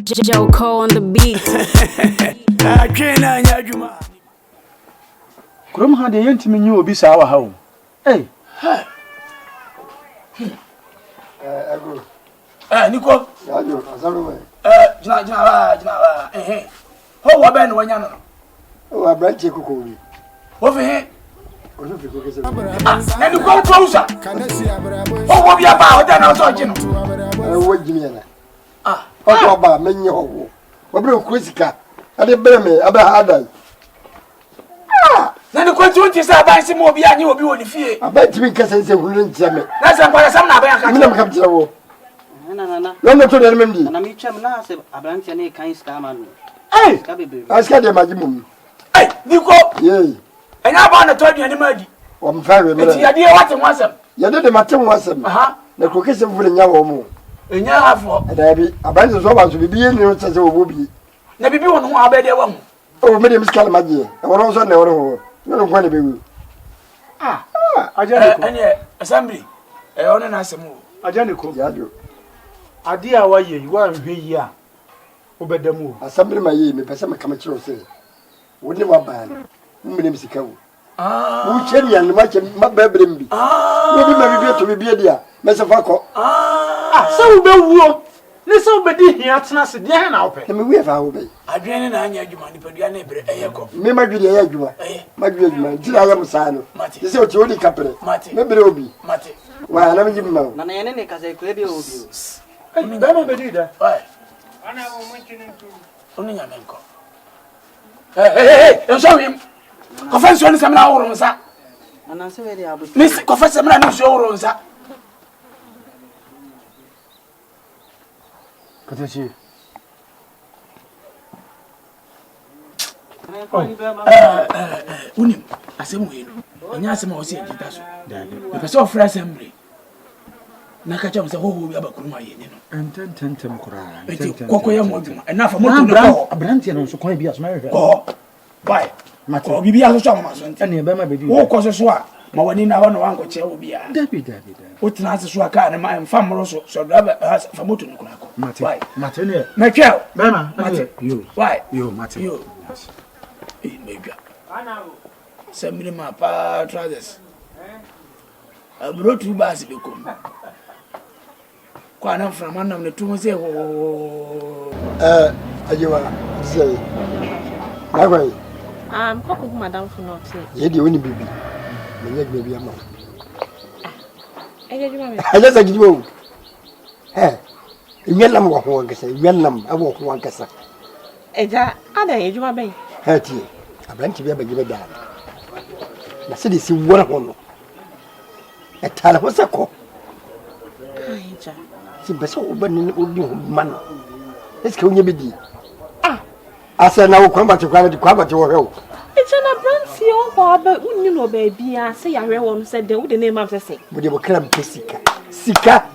Joko on the beat. I can't Yajuma. Krum had the intimate you be our home. Hey, Nico, how about when you're oh, I branch a cookie. over here? And you go closer. Oh, what be about that? I'll talk you. What do you Ah, what about many of what broke Quisica? I didn't bear me about Adam. Ah, then the question is about some more behind you will be on the fear. I bet you can say wouldn't tell me. That's what some I'm come to the war. No, not to the memory. And I'm each of us a branch and a kind scam. Hey, I scared them at the moon. Hey, Nico, Yea, and I want to tell you any muddy. I'm very It's the idea what it was. You did the matter was him. The cookies of the young And you have for and I be abandoned so much to be in your sense of wobby. Never be one who are better one. Oh, Madame Scalamagie, I was also no, you don't want to be. I just Assembly. I own an assembly. I just Yadu. I dear why you weren't here. Obey the move. Assembly my ye, me person come at you say. Wouldn't want ban. Women is a cow. Who can you and much my baby? Maybe my to be dear. Mr. Faco. So be wool. Listen, Bediide here at Nasa Diana. Let me wave our way. I didn't know you money, but you are never a echo. Me, my good Yagua. My good man, did I am Sano? You say what you only couple. Maybe Obi. Mate. Why, I never give him out. Nana and a case could be of you. I'm Bediide. Why? Only a man. Hey, you saw him. Confess when some hours, sir. And I'm so very able. Miss Confess a man who shows, sir. Could Unim, I say, and yes, I'm also a guitar. The person for assembly. Nakacha was a whole Yabakuma, and 10 Cora. Enough for more a branch and also quite be as married. Oh, bye. Matter be a Thomas and Bama baby. Who causes what? Mawanina one could tell be a Debbie. What answers to a car and my family also, so rather has for motor. Why? Matter, Michael, Bama, you. Why? You, Matter, you. Maybe. Send me my pa trousers. I brought 2 bars become. Quite enough from one of the 2 say, oh, you are say, my way. I'm cooking Madame for not say. You do only baby. Maybe a month. I just like you. Hey, Yelam walk one cassa, Yelam, I walk one cassa. Eja, other age, my baby. Hattie, I bring to be able to give a damn. The city is one of one. A tala was a cop. She was so open man. Let's go, Bediide. I said, now come back to cover to help. It's an abrancio, but you know, baby, I say I won't say the name of the say. But you will come to Sika. Sika?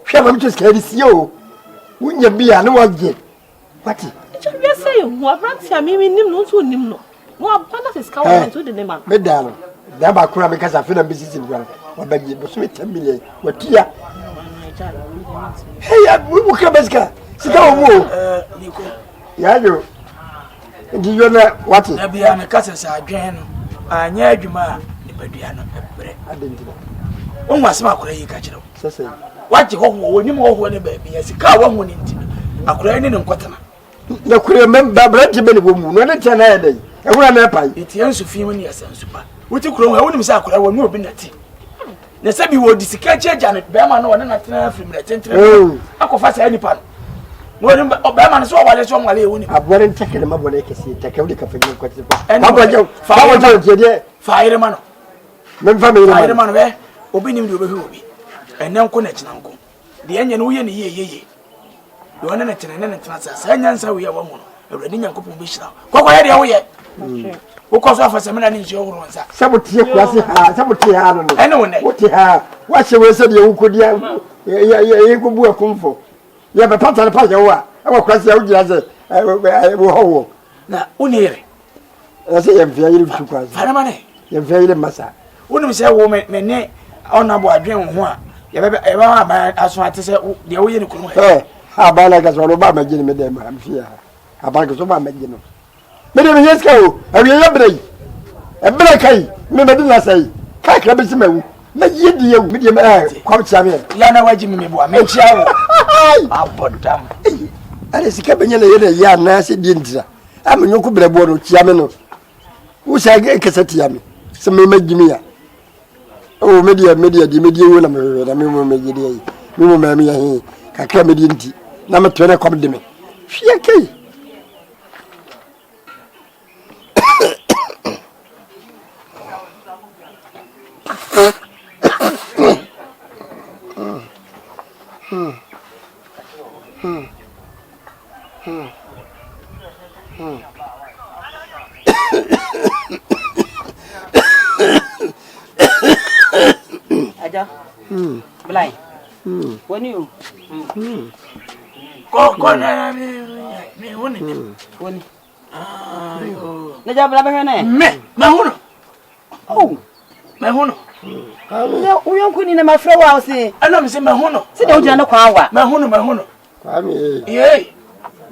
Shall I just carry you? Wouldn't you be a no one yet? What? You say, what brancia, maybe no to him. What Panas is coming to the name of Madame. That I could because I feel a business in one. What by you, but 10 million. What here? Hey, we will come as Sika. Yeah, you. Do you know what? I be on a cousin, I near you, ma, the Bediano. I didn't know. One was my colleague, catch it. So, What you hope when you more when a baby as a car one winning. I could end in Quatana. no, could remember Bradley woman, when it's an idea. I want to pay. It's young Sophia when you are super. What you crow, I wouldn't say I would not be natty. The Sabi would discard Janet Berman or not from the tent. Oh, I could fast any part. Obama saw what is wrong with I wouldn't take them up when I can see. Take out the cafe. And how about you? Fireman. Men family, Fireman, where? Opening to be. And now connection, uncle. The engine we in ye. You are not an transfer. I answer we are one. Already, young couple be shot. What are you yet? Who calls off a seminar in your own? Somebody, I know what you have. What you will say you could you could work for. You have a part of the party. I will cross the old I will hold. Now, Uniri. I say, I'm very too cross. Faramane, you're very massa. Wouldn't say woman, may on a boy dream one. You ever as far to say the way you could. abana ka so no ba magini me dem am fia abana ka so ba magini me dem yes ka o awie ya brei e brei kai me me dina sai ka kra be simawu na yedi yewu me dem kwa chia me ya na waji me bo me chia wo abodam ale sika benye na yede ya na se di ntira amenyo ku brebo no chia me no wo sha kesati ya me se me magimi ya o media di media wo na me gidi yi me mo ma me ya hi kakra media nti na me tore kom de me hwie kai Aja. Belai. Wani you. Ko na me woni. Wani. Na ja bela be ne. Me hono. Oh. Me hono. Ya uyon kuni na mafra wa se. Ana me se me hono. Se de ujana no kwa wa. Me hono. kwa me Ye.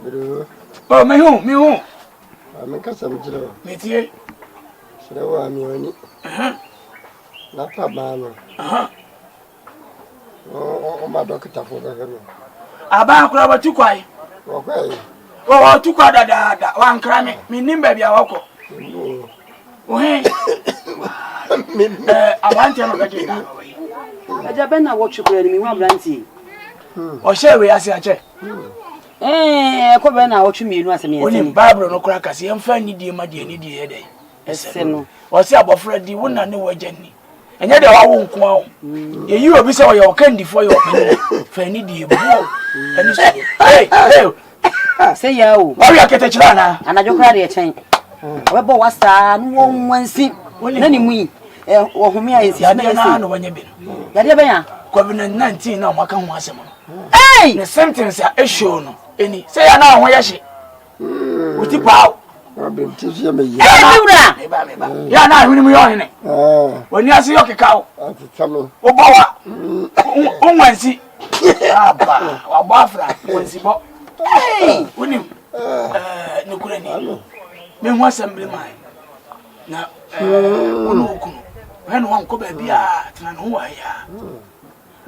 bro Oh me hu. ame kasa mjiro Me tie. sira wa mi oni na pa ba no o ma dokita fo ga no Aba akura ba tukwai. o kwai O tukwa da wa nkra me nimba bia wako. O he. Abante no gaje na. Aja ben na watch kure ni mi wa branti. O shewe ase ache. Ko ben na watch mi nu asem Oni yete. Bible no kura kase yemfa ni die ma die ni die ye dai. Ese no. O se abofra di wona ne wajani. Enye de wa wo nko awo. Ye yi obi se wo ye okandifo ye openi. Fa ni die bu. Ani so. Hey. Say ya o. Wa ya kete chira na. Anajo kra de chen. We bo wasa no won wansi. Na ni mu yi. Wo home ayensi Ya na no wanya bi. Ya de ben ya. COVID-19 na maka ho asem no. Hey! The sentence a show no. Eni say ya na ho ya hye. Uti pawo. abe tisi me ye Hey, Eba. Ya na hwini mu yo hene. Wani ase yo keka o. atitamo Wo bawa. Onwansi. Aba, wa bafra, wansi bo. Hey! Unim. No kura ni. Me ho assembly mai. Na wono okunu. When one ko ba bia tena no wa ya.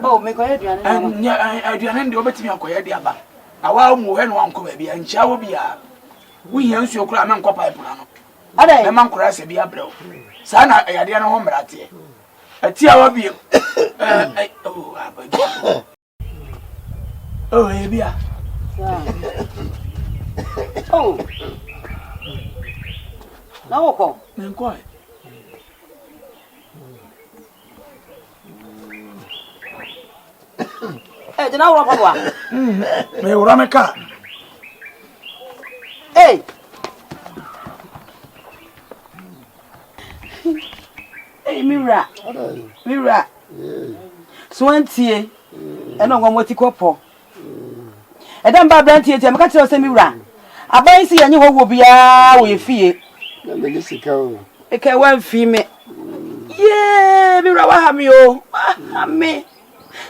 Oh, me ko aduane na. Anya aduane ndi obetimi akoya dia ba. Na wa mu when one ko ba bia nchia wo bia. Wi yan su okura me nkɔ pipe na no. Ade. Me man kura se bia brew. Sa na yade na ho mrate. Atia wa bia. Oh, abaji. Oh, bia. Oh. Na woko. Me nkɔ. Jena wura kwa bwa. Me wura me ka. Hey. Hey, Mira. Swantie. Eno ngwa moti kopo. Edam ba brantie tie maka tire o se Mira. Aban si yanyi ho wo bia wo yefie. na me sika o E ka wan fi me. Yeah, Mira wa ha mi o. Ha me.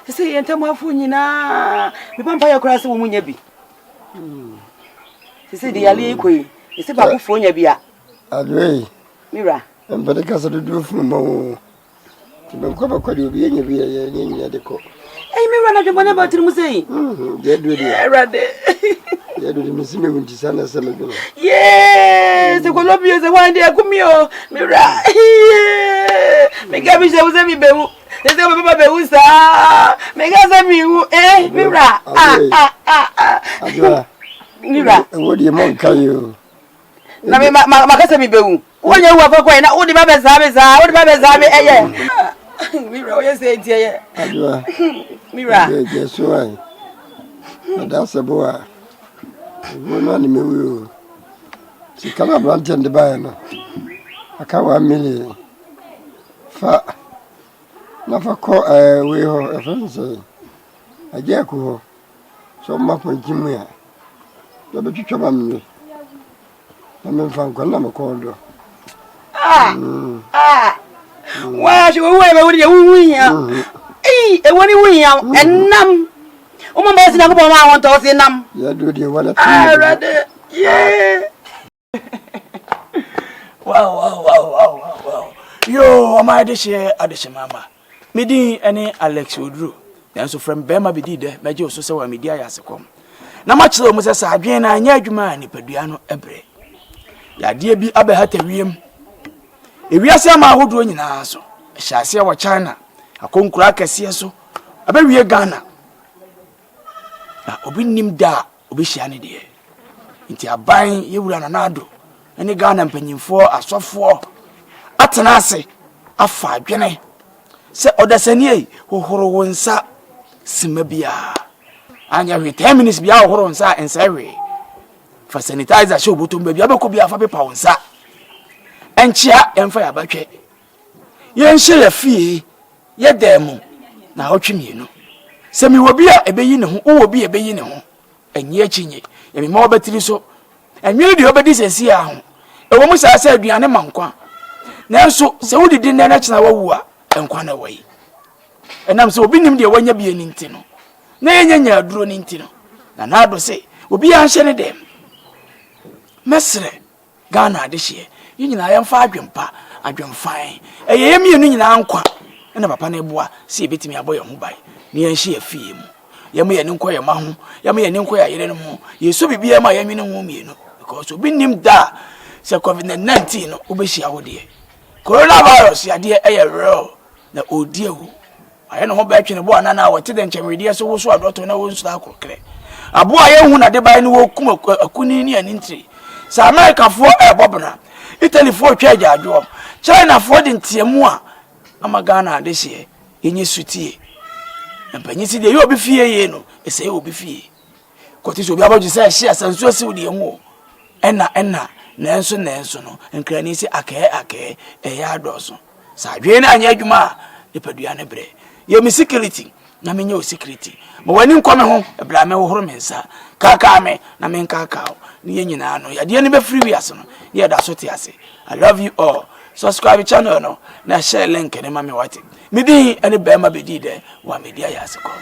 Se yenta mo afu nyina. Me pampa ya kura se wo munya bi. Se di yale ikoi. Se ba ku fo nya bia. adwei Mira. mbede kasa do fu mo tibe ko ba kwadi obi enya bi ye nya de ko Hey, Mira na jomba na ba tiri musei. de do de Erade. de do de misime wunti sana sama do Yes, se ko lobio se wande akumio. Mira. Mega bi se uze mi bewu. Se baba bewu sa. Mega se mi wu Mira. adwa Mira. wodi mo nkayo Na me makasa mi bewu. Wonya wu afa kwa na odi ba be za. Odi ba be za be Mira, oye se tie adwa Mira. je so ai ada seboa wona ni mewu sikala brante de ba no aka 1 million fa na fa ko we ho efense aje ko ho so ma ko jimu ya do be twitwa ma me na me fa ko na me ko do Wa shi wo we wuri ya wu ya. E woni wu ya enam. Uma basi na kupa ma want to nam. Ya do the wala. Ah, rather. Yeah. Wow. Yo, am I this year at the mama? Midi any Alex Udru. Then so from Bema Bediide, Major so wa media yasekom. Na match lo musa sa adwen na anya adwuma ni padua no ebre. Ya de bi abehata wiem. Ewiase ama ahodo nyina so. Hyase wa China, akonkura kase so. Abewie Ghana. Na obi nim da obi hia ne de. Nti aban yewura na nado. Ene Ghana mpanyimfo asofo atena ase afa adwene. Se odasani ei hohoro wonsa simabia. Anya we 10 minutes bia hohoro wonsa ensawe. Fa sanitizer show botom bia beko bia fa pepa wonsa. Enchia emfa ya batwe. Yenhye ya fie ye demu na hotwemienu. Se mi wobi a ebeyi ne ho, wo wobi ebeyi ne ho. Enye achinye. Ya mi ma obetiri so. Enwere de obedi sesi a ho. Ewo mu sa aduane mankwa. Nanso se wodidi ne na chena wawu a enkwa na wai. Enam se obi nim de wanya bie ni nti no. Na yenya aduro ni nti no. Na nado se obi a hye ne dem. Mesre Ghana adehye. Yinyina yemfa adwempa, adwemfan. Eyeye mienu nyina nkwa. Na papa na eboa se ebetimi aboye ho bai. Ni yenhye afie mu. Yemu ye nkwa ye ma ho, yemu ye nkwa ya yere no ho. Yeso bibia ma yemi ne ho mienu. Because obi nim da se COVID-19 no obehia wo de. Coronavirus ya de real na odiewu. Aye no ho ba twene bo anana wote de nchemrede so wo so adoto na wo nsu akokre. Abo aye hu na de bai no wo kum akuni ni anintri. Sa America fo ebobna. Italy fo twaja adwo. China fo de ntiemu a amagana de hye yenye sutie. Mpanyisi de yo bi fie ye no ese yo bi fie. Kotiso obi aboji se hye asansu asi wo de hu. Enna nanso no nkrani si ake eya adoso sa dwe na anya adwuma e padua ne bre ye mi security na menye o security ma wani nkome ho e bla me wo horo mensa kaka me na men kaka ni ye nyina no ya de ne be free wi aso no ye da so te ase. I love you all. Subscribe channel no na share link ne ma me wate me din ene Bediide wa media yasekom.